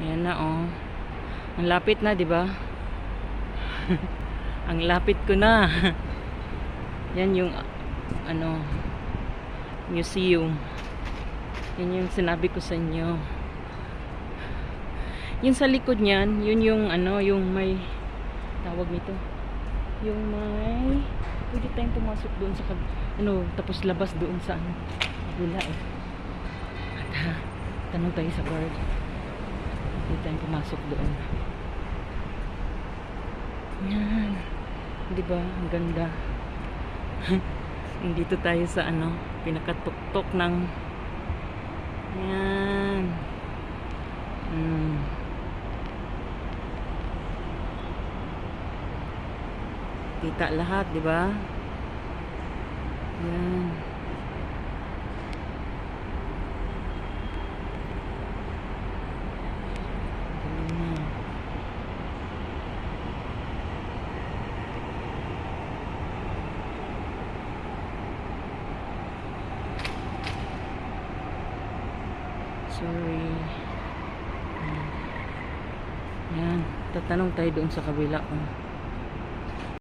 Ayan na oh. Ang lapit na, 'di ba? Ang lapit ko na. Yan yung ano, museum. Yan yung sinabi ko sa inyo. Yung sa likod niyan, yun yung ano, yung may tawag nito. Yung may pwede tayong pumasok doon sa ano, tapos labas doon sa ano, kabila eh. At tanong tayo sa guard. Pwede tayong pumasok doon. Yan. Di ba? Ang ganda. Dito tayo sa ano, pinakatuktok ng yan. Kita lahat, di ba? Yan. Sorry. Yan. Tatanong tayo doon sa kabila.